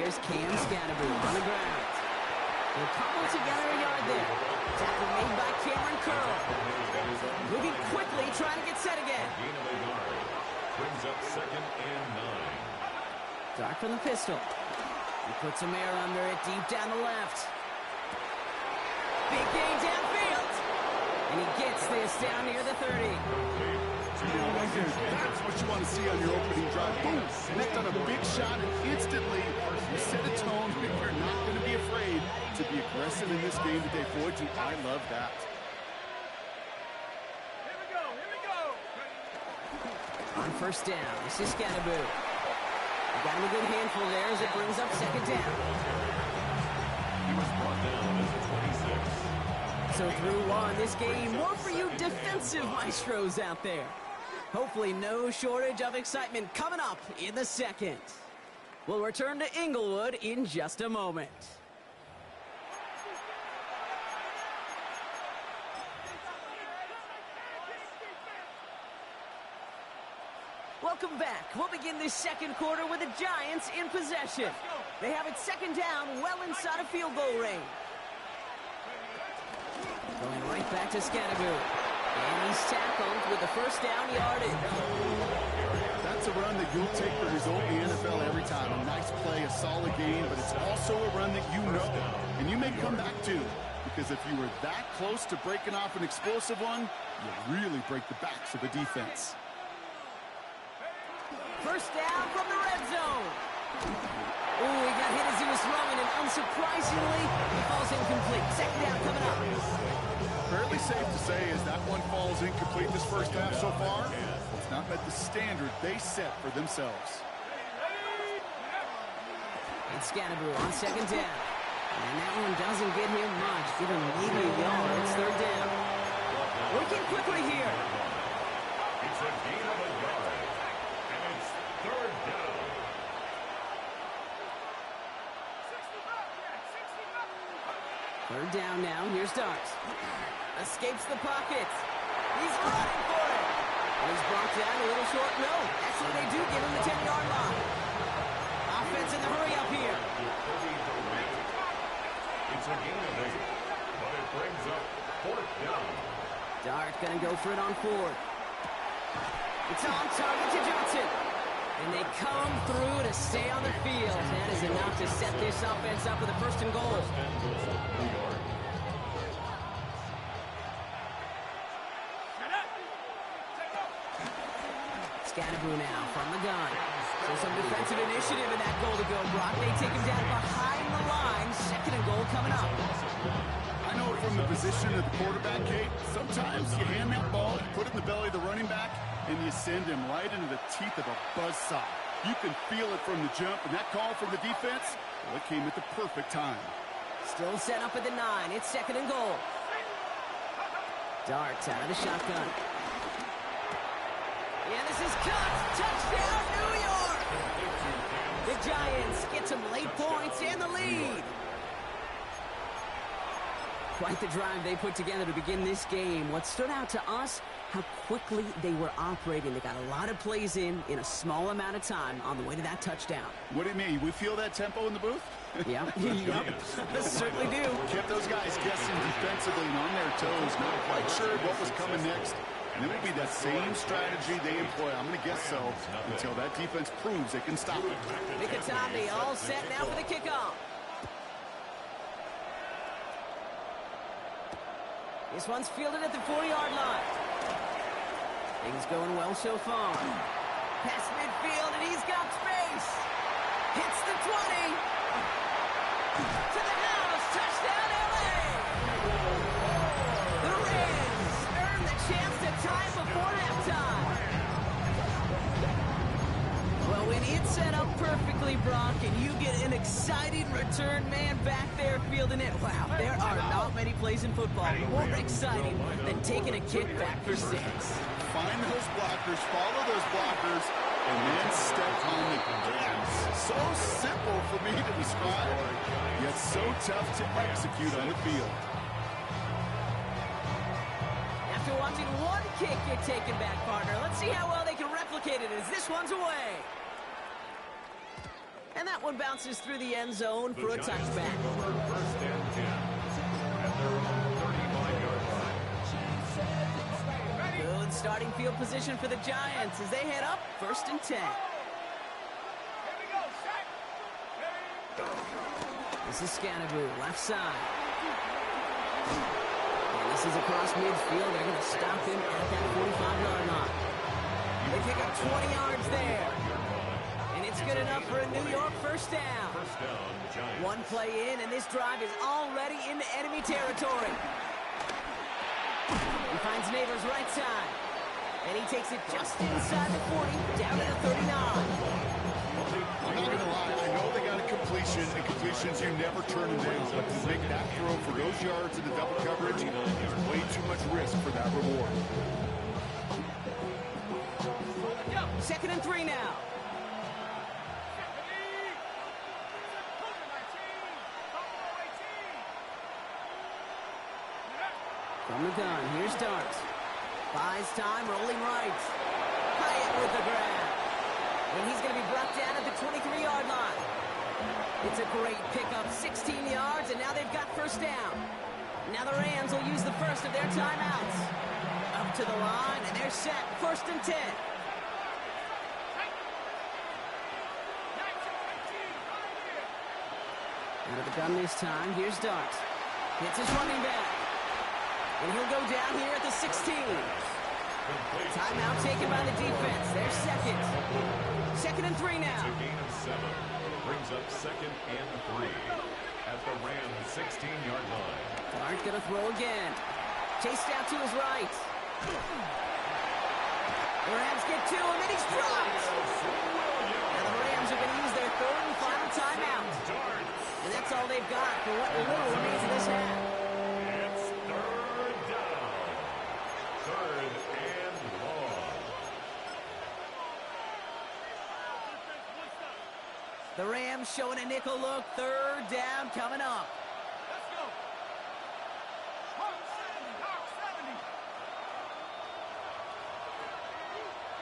Here's Cam Scannaboo on the ground. They'll cobble together a yard there. Tackle made by Cameron Curl. Moving quickly, trying to get set again. Brings up 2nd and 9. Dart from the pistol. He puts some air under it deep down the left. Big gain downfield. And he gets this down near the 30. That's what you want to see on your opening drive. Boom! Connect on a big shot, and instantly you set a tone. You're not going to be afraid to be aggressive in this game today, Floyd. I love that. Here we go. On first down, this is Scannaboo. He got him a good handful there as it brings up 2nd down. He was brought down as a 26. So through one, this game, more for you defensive maestros out there. Hopefully no shortage of excitement coming up in the second. We'll return to Inglewood in just a moment. Welcome back. We'll begin this second quarter with the Giants in possession. They have it 2nd down, well inside of field goal range. Going right back to Scannaboo. And he's tackled with the first down yardage. That's a run that you'll take the result in the NFL every time. A nice play, a solid game, but it's also a run that you know. And you may come back to, because if you were that close to breaking off an explosive one, you really break the backs of the defense. First down from the red zone. Ooh, he got hit as he was throwing, and unsurprisingly, he falls incomplete. 2nd down coming up. Fairly safe to say as that one falls incomplete this first half so far, it's not met the standard they set for themselves. It's Scannaboo on 2nd down. And that one doesn't get him much. Give him maybe a yard. It's 3rd down. Working quickly here. It's a gain of a yard. And it's 3rd down. Third down now. Here's Dart. Escapes the pocket. He's running for it. And he's brought down a little short. No, actually they do give him the 10-yard line. Offense in the hurry up here. It's a gain of 8, but it brings up 4th down. Dart gonna go for it on 4th. It's on target to Johnson. And they come through to stay on the field. That is enough to set this offense up with a 1st and goal. Scannaboo now from the gun. So some defensive initiative in that goal to go, Brock. They take him down behind the line. 2nd and goal coming up. I know from the position of the quarterback, Kate, sometimes you hand that ball, you put it in the belly of the running back, and you send him right into the teeth of a buzzsaw. You can feel it from the jump, and that call from the defense, well, it came at the perfect time. Still set up at the 9. It's 2nd and goal. Dart's out of the shotgun. Yeah, this is cut. Touchdown, New York! The Giants get some late points and the lead. Quite the drive they put together to begin this game. What stood out to us, how quickly they were operating. They got a lot of plays in a small amount of time on the way to that touchdown. What do you mean? We feel that tempo in the booth? Yep, certainly do. Kept those guys guessing defensively and on their toes, not quite sure what was coming next. And it will be that same strategy they employ, I'm going to guess so, until that defense proves they can stop it. Nicotomney all set now for the kickoff. This one's fielded at the 40-yard line. Things going well so far. Past midfield, and he's got space. Hits the 20. To the house. Touchdown, LA. The Rams earn the chance to tie before halftime. Well, when it's set up perfectly, Brock, and you get an exciting return man back there fielding it, wow, there are not many plays in football more exciting than taking a kick back for 6. Find those blockers, follow those blockers, and then step on the gas. So simple for me to describe, yet so tough to execute on the field. After watching one kick get taken back, partner, let's see how well they can replicate it as this one's away. And And that one bounces through the end zone for a touchback. First and 10 at their own 35-yard line. Good starting field position for the Giants as they head up 1st and 10. This is Scannaboo, left side. And this is across midfield. They're going to stop him at that 45-yard line. They pick up 20 yards there. And it's good enough for a New York first down. First down, Giants. One play in, and this drive is already into enemy territory. He finds Neighbors right side. And he takes it just inside the 40, down to the 39. I'm not going to lie. I know they got a completion, and completions, you never turn them down. But to make that throw for those yards in the double coverage, there's way too much risk for that reward. 2nd and 3 now. From the gun, here's Darts. Buys time, rolling right. Hyatt with the grab. And he's going to be brought down at the 23-yard line. It's a great pickup, 16 yards, and now they've got first down. Now the Rams will use the first of their timeouts. Up to the line, and they're set, 1st and 10. Out of the gun this time, here's Darts. Hits his running back. And he'll go down here at the 16. Timeout taken by the defense. They're second. 2nd and 3 now. It's a gain of 7. Brings up 2nd and 3 at the Rams 16-yard line. Dart gonna throw again. Chased out to his right. The Rams get to him, and he's dropped. Now the Rams are gonna use their 3rd and final timeout. And that's all they've got for what little remains of this half. It's 3rd down. 3rd and long. The Rams showing a nickel look. 3rd down coming up. Let's go. Hawk 70, Hawk 70.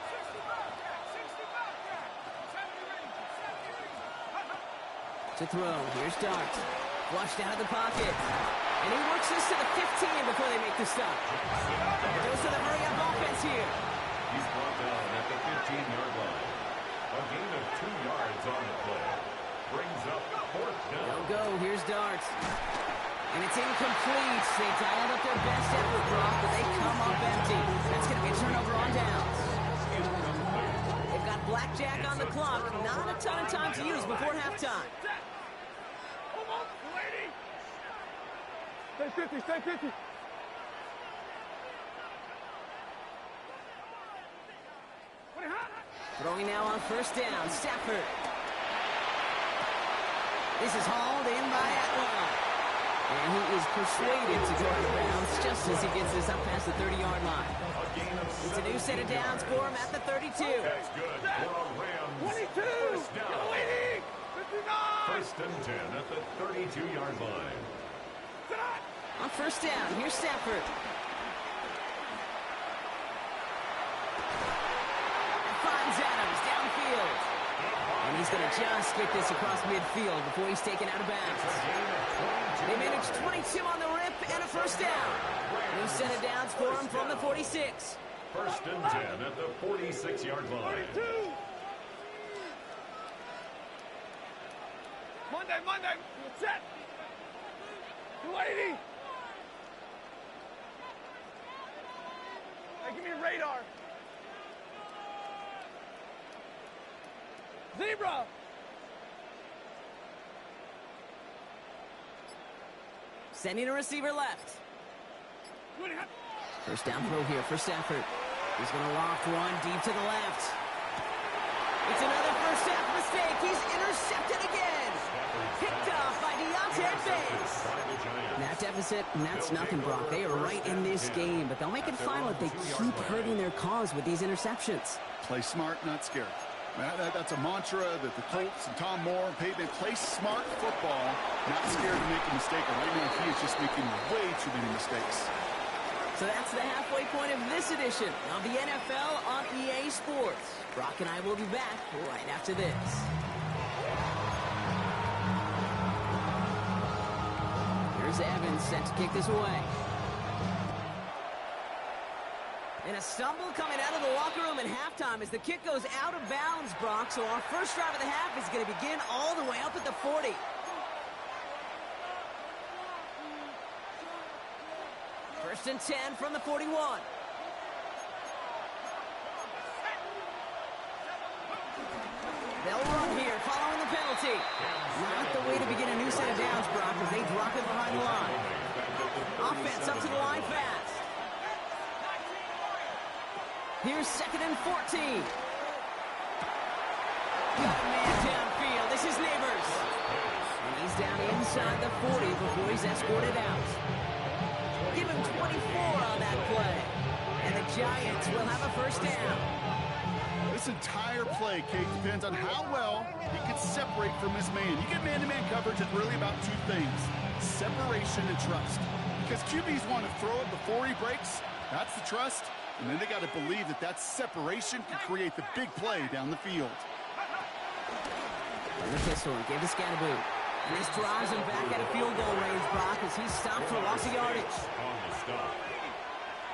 65 back, 65 back. 70 range, 70 range. To throw, here's Darts. Flushed out of the pocket. And he works this to the 15 before they make the stop. Goes to the hurry-up offense here. He's brought down at the 15-yard line. A gain of 2 yards on the play. Brings up 4th down. They'll go, here's Darts. And it's incomplete. They dialed up their best effort, Brock, but they come up empty. That's going to be a turnover on downs. They've got blackjack on the clock. Not a ton of time to use before halftime. Come on, lady. Stay 50, stay 50. Throwing now on 1st down, Stafford. This is hauled in by Atwell. And he is persuaded to go out of bounds just as he gets this up past the 30-yard line. It's a new set of downs for him at the 32. That's good for a Rams. 22. First down. You're leading. 59. 1st and 10 at the 32-yard line. On 1st down, here's Stafford. Finds Adams downfield. And he's going to just get this across midfield before he's taken out of bounds. They managed 22 on the rip and a first down. New set of downs for him from the 46. 1st and 10 at the 46-yard line. Monday. Set. 280. Hey, give me a radar. Zebra. Sending a receiver left. First down throw here for Stafford. He's going to loft one deep to the left. It's another first half mistake. He's intercepted again. Picked off by Deontay Banks. That deficit, and that's nothing, Brock. They are right in this game, but they'll make it final if they keep hurting their cause with these interceptions. Play smart, not scared. That's a mantra that the Colts and Tom Moore and Peyton play smart football, not scared to make a mistake. And right now, he is just making way too many mistakes. So that's the halfway point of this edition of the NFL on EA Sports. Brock and I will be back right after this. Here's Evans set to kick this away. And a stumble coming out of the locker room at halftime as the kick goes out of bounds, Brock. So our first drive of the half is going to begin all the way up at the 40. First and 10 from the 41. They'll run here following the penalty. Not the way to begin a new set of downs, Brock, as they drop it behind the line. Offense up to the line fast. Here's second and 14. Got a man downfield. This is Neighbors. And he's down inside the 40 before he's escorted out. Give him 24 on that play. And the Giants will have a first down. This entire play, Kate, depends on how well he can separate from his man. You get man-to-man coverage, it's really about two things: separation and trust. Because QBs want to throw it before he breaks. That's the trust. And then they got to believe that that separation can create the big play down the field. And the pistol gave to Scatterboot. And this drives him back at a field goal range, Brock, as he's stopped for loss of yardage. On the stop.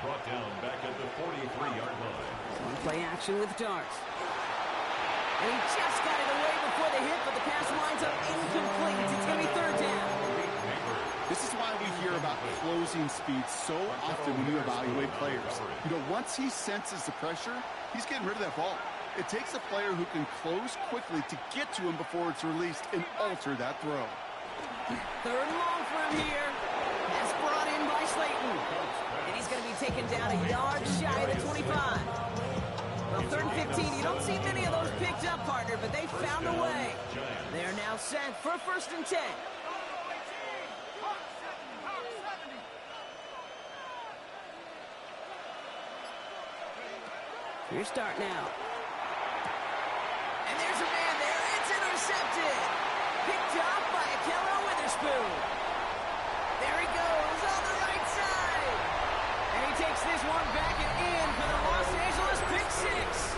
Brought down back at the 43-yard line. One play action with darts. And he just got it away before the hit, but the pass winds up incomplete. It's going to be third down. This is why we hear about closing speed so often when you evaluate players. You know, once he senses the pressure, he's getting rid of that ball. It takes a player who can close quickly to get to him before it's released and alter that throw. Third and long for him here. That's brought in by Slayton. And he's going to be taken down a yard shy of the 25. Well, third and 15, you don't see many of those picked up, partner, but they found a way. They're now set for first and 10. Your start now. And there's a man there. It's intercepted. Picked up by Ahkello Witherspoon. There he goes on the right side. And he takes this one back and in for the Los Angeles pick six.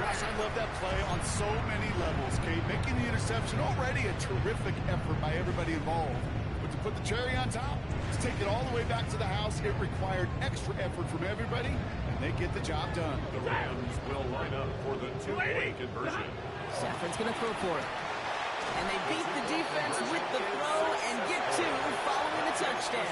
Gosh, I love that play on so many levels, Kate. Making the interception, already a terrific effort by everybody involved. But to put the cherry on top, to take it all the way back to the house, it required extra effort from everybody, and they get the job done. The Rams will line up for the two-point conversion. Safran's going to throw for it. And they beat the defense with the throw and get two following the touchdown.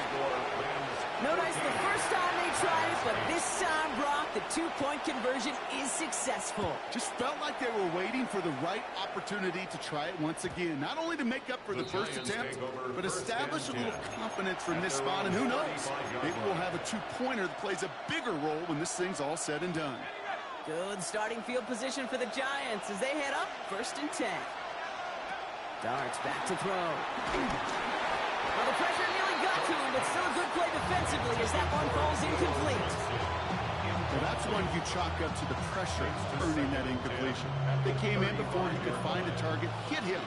Notice the first time they tried it, but this time, Brock, the two-point conversion is successful. Just felt like they were waiting for the right opportunity to try it once again. Not only to make up for the first attempt, but establish a little confidence from this spot. And who knows, maybe we'll have a two-pointer that plays a bigger role when this thing's all said and done. Good starting field position for the Giants as they head up first and 10. Darts back to throw. Well, the pressure nearly got to him, but still a good play defensively as that one falls incomplete. Well, that's one you chalk up to the pressure earning that incompletion. They came in before he could find a target, hit him,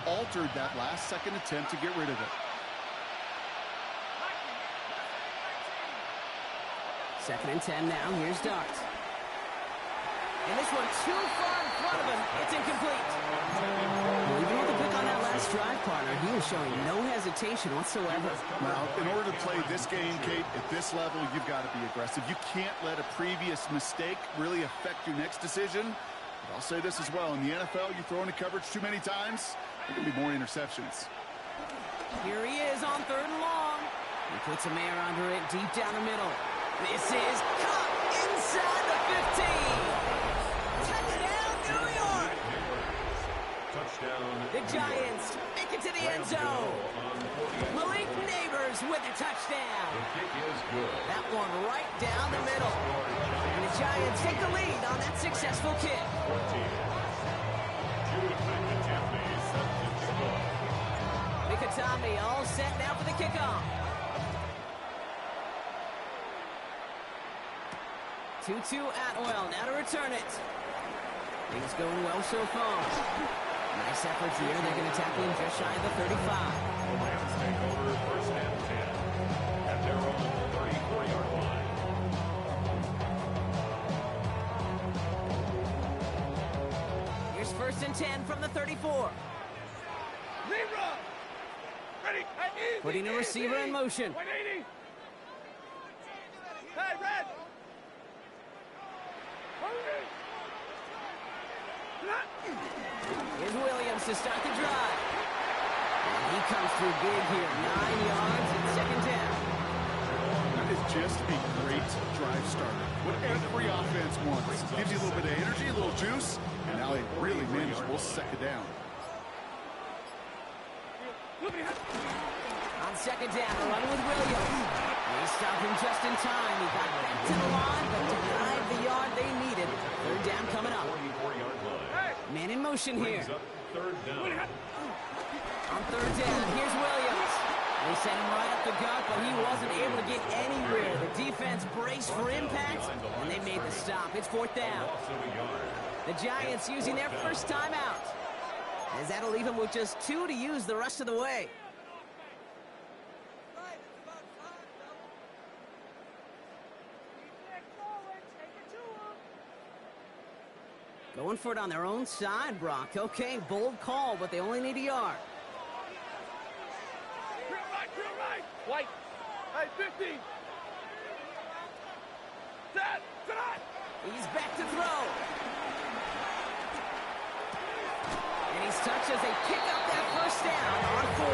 altered that last-second attempt to get rid of it. Second and 10 now. Here's Darts. And this one too far in front of him. It's incomplete. Well, even with the pick on that last drive, partner, he was showing no hesitation whatsoever. Well, in order to play this game, Kate, at this level, you've got to be aggressive. You can't let a previous mistake really affect your next decision. But I'll say this as well. In the NFL, you throw into coverage too many times, there can be more interceptions. Here he is on third and long. He puts a man under it deep down the middle. This is caught inside the 15. Touchdown, New York! Touchdown. The Giants make it to the end zone. Malik Neighbors with a touchdown. The kick is good. That one right down the middle. And the Giants take the lead on that successful kick. 14. Jude Mikatami set to kick off. Mikatami all set now for the kickoff. 2-2 Atwell now to return it. Things going well so far. Nice efforts here. They're going to tackle him just shy of the 35. The Rams take over first and 10 at their own 34-yard line. Here's first and 10 from the 34. Ready. Hey, Putting the receiver in motion. 180. Hey, red. Here's Williams to start the drive. And he comes through big here. 9 yards and second down. That is just a great drive starter. What every offense wants. Gives you a little bit of energy, a little juice, and now a really manageable second down. On second down, a run with Williams. They stopped him just in time. He got back to the line, but denied the yard they needed. Third down coming up. 44-yard line. Man in motion here. Brings up third down. On third down, here's Williams. They sent him right up the gut, but he wasn't able to get anywhere. The defense braced for impact, and they made the stop. It's fourth down. Loss of a yard. The Giants using their first timeout, as that'll leave them with just 2 to use the rest of the way. Going for it on their own side, Brock. Okay, bold call, but they only need a yard. Right. White. Hey, 50. Set. He's back to throw. And he's touched as they pick up that first down on 4.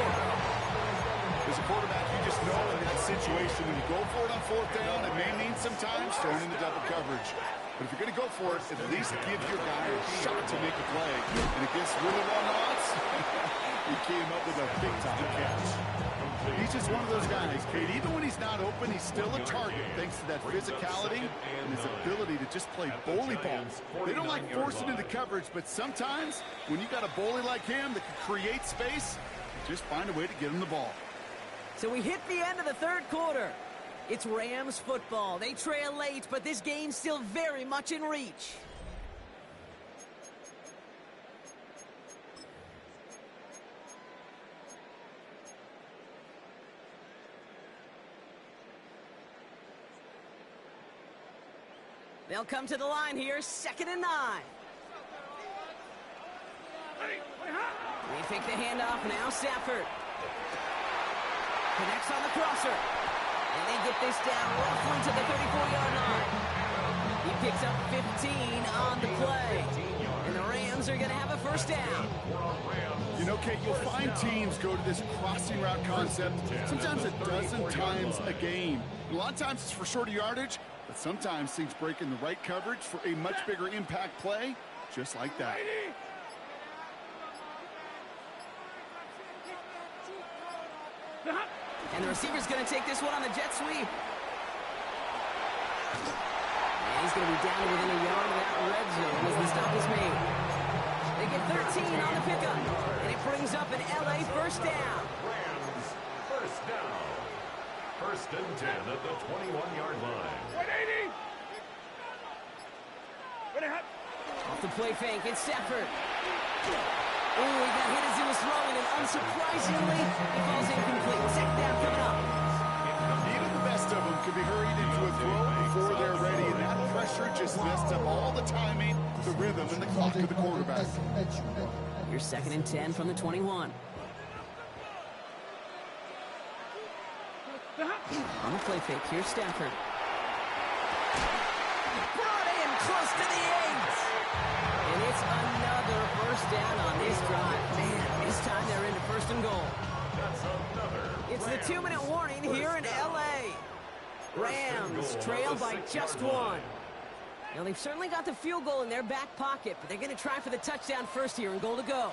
As a quarterback, you just know in that situation, when you go for it on fourth down, it may mean sometimes throwing into double coverage. But if you're going to go for it, at least give your guy a shot to make a play. And against really long odds, he came up with a big-time catch. He's just one of those guys, Kate. Even when he's not open, he's still a target thanks to that physicality and his ability to just play bully ball. They don't like forcing into coverage, but sometimes when you got a bully like him that can create space, you just find a way to get him the ball. So we hit the end of the third quarter. It's Rams football. They trail late, but this game's still very much in reach. They'll come to the line here, 2nd and 9. They take the handoff now, Stafford. Connects on the crosser. And they get this down roughly to the 34-yard line. He picks up 15 on the play. And the Rams are going to have a first down. You know, Kate, you'll find teams go to this crossing route concept sometimes a dozen times a game. A lot of times it's for shorter yardage, but sometimes things break in the right coverage for a much bigger impact play, just like that. And the receiver's going to take this one on the jet sweep. And he's going to be down to within a yard of that red zone as the stop is made. They get 13 on the pickup, and it brings up an LA first down. Rams, first down. 1st and 10 at the 21-yard line. 180. Off the play fake, it's Stafford. Oh, he got hit as he was throwing, and unsurprisingly, he falls incomplete. Second down coming up. Even the best of them could be hurried into a throw before they're ready, and that pressure just messed up all the timing, the rhythm, and the clock of the quarterback. Here's 2nd and 10 from the 21. On the play fake, here's Stafford. Brought in close to the 8. And it's another first down on this drive. Man, this time they're into 1st and goal. That's another. It's the 2-minute warning here in L.A. Rams trail by just 1. Now, they've certainly got the field goal in their back pocket, but they're going to try for the touchdown first here and goal to go.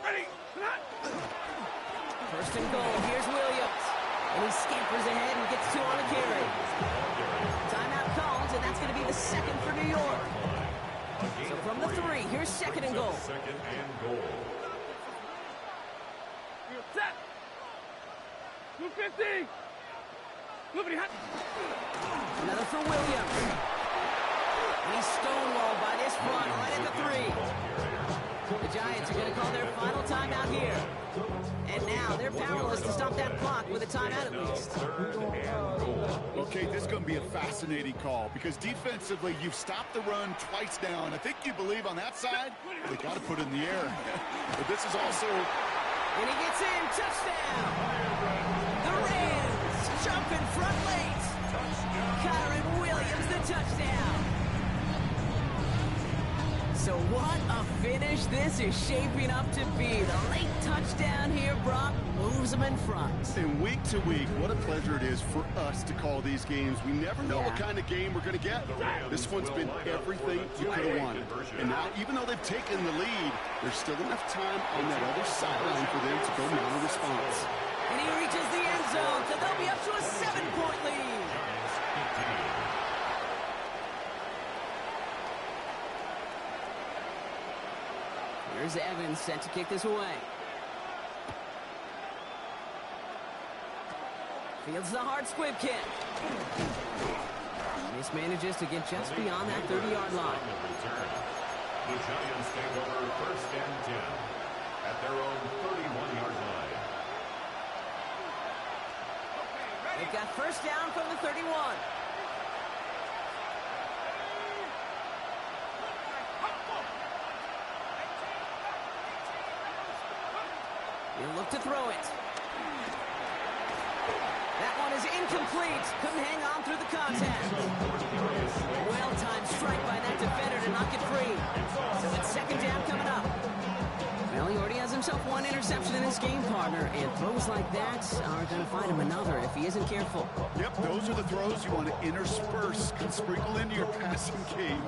Ready. 1st and goal. Here's Williams. And he scampers ahead and gets 2 on the carry. Timeout called, and that's going to be the 2nd for New York. So from the 3, here's 2nd and goal. 2nd and goal. Set. 250. Moving hot. Another for Williams. And he's stonewalled by this front right at the 3. The Giants are going to call their final timeout here. And now they're powerless to stop that clock with a timeout at least. Okay, this is going to be a fascinating call because defensively you've stopped the run twice now, and I think you believe on that side they got to put it in the air. But this is also And he gets in. Touchdown. The Rams jump in front late. Kyren Williams, the touchdown. So what a finish this is shaping up to be. The late touchdown here, Brock, moves them in front. And week to week, what a pleasure it is for us to call these games. We never know what kind of game we're going to get. This one's been everything you could have wanted. And now, even though they've taken the lead, there's still enough time on that other sideline for them to go mount a response. And he reaches the end zone, so they'll be up to a 7-point lead. Here's Evans set to kick this away. Fields the hard squib kick. Mismanages to get just beyond that 30-yard line. The Giants take over first and 10 at their own 31-yard line. They've got first down from the 31. He'll look to throw it. That one is incomplete. Couldn't hang on through the contact. Well-timed strike by that defender to knock it free. So it's second down coming up. Well, he already has himself one interception in his game, partner, and throws like that are going to find him another if he isn't careful. Yep, those are the throws you want to intersperse and sprinkle into your passing game.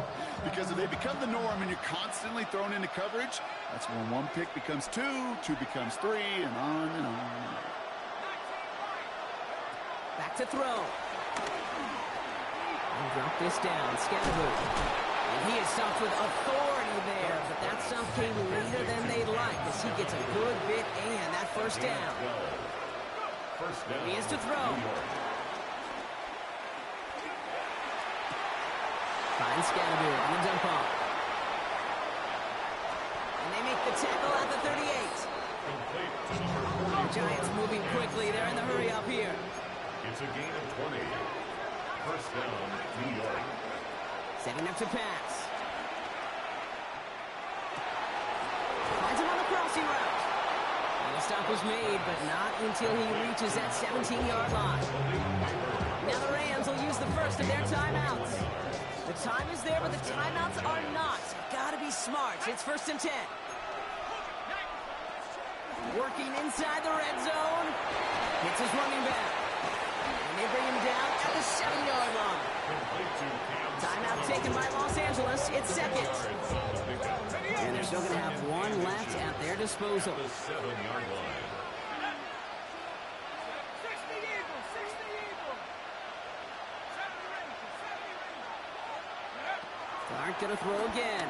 Because if they become the norm and you're constantly thrown into coverage, that's when one pick becomes two, two becomes three, and on and on. Back to throw. And drop this down. Scattergood. And he is stopped with authority there, but that stop came later than they'd like as he gets a good bit and that first down. First down. He is to throw. Finds Scattergood on the dump off. And they make the tackle at the 38. Complete to number 40. Giants moving quickly. They're in the hurry up here. It's a gain of 20. First down, New York. Setting up to pass. Finds him on the crossing route. And the stop was made, but not until he reaches that 17-yard line. Now the Rams will use the first of their timeouts. The time is there, but the timeouts are not. Gotta be smart. It's first and 10. Working inside the red zone. Hits his running back. And they bring him down at the 7-yard line. Timeout taken by Los Angeles. It's second. And they're still going to have one left at their disposal. The 7-yard line. 60 Eagles, 60 Eagles. Clark going to throw again.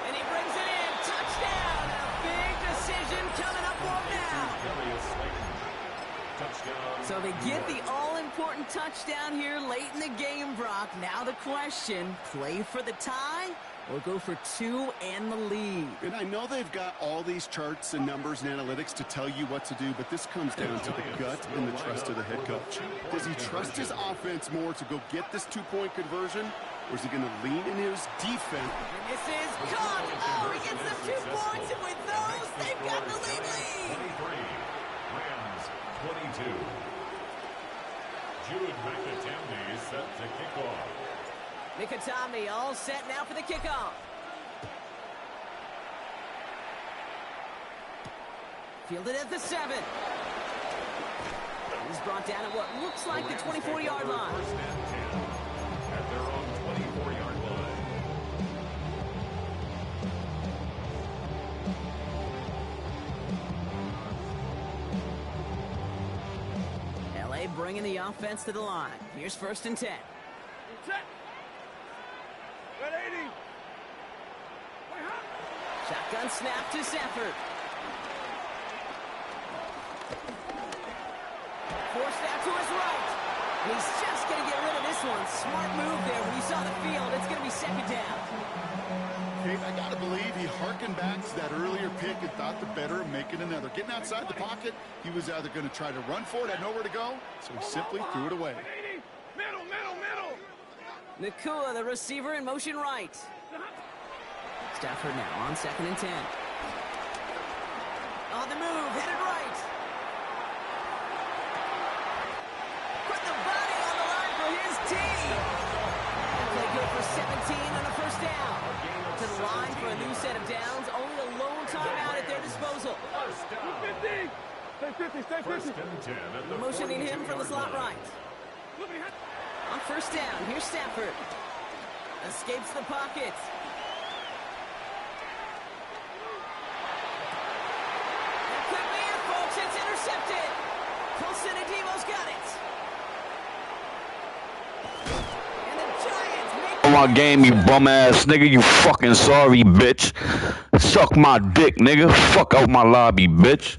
And he brings it in. Touchdown. A big decision coming up for him now. So they get the all-important touchdown here late in the game, Brock. Now the question, play for the tie or go for two and the lead? And I know they've got all these charts and numbers and analytics to tell you what to do, but this comes down to the gut and the trust of the head coach. Does he trust his offense more to go get this two-point conversion, or is he going to lean in his defense? And this is caught. Oh, he gets the 2 points, and with those, they've got the lead. 23. Rams 22. Jude McAtamney set to kick off. Mikatami all set now for the kickoff. Fielded at the 7. He's brought down at what looks like the 24-yard line. First and 10 at their own 24-yard line. LA bringing the offense to the line. Here's first and 10. Set. Red 80. Wait, Shotgun snap to Stafford. Forced out to his right. And he's just going to get rid of this one. Smart move there when he saw the field. It's going to be second down. Hey, I got to believe he harkened back to that earlier pick and thought the better of making another. Getting outside the pocket, he was either going to try to run for it, had nowhere to go, so he simply threw it away. 80. Middle, middle, middle. Nakua, the receiver, in motion right. Stafford now on second and 10. On the move, headed right. Put the body on the line for his team. Play good for 17 on a first down. To the line for a new set of downs. Only a lone timeout at their disposal. First down. 50. Stay 50, stay 50. First and 10 at the Motioning him from the slot 42-yard right. On first down, here's Stafford. Escapes the pocket. It could be it, folks. It's intercepted. Colson Adebo's got it. And the Giants make My game, you bum ass nigga, you fucking sorry bitch. Suck my dick, nigga. Fuck out my lobby, bitch.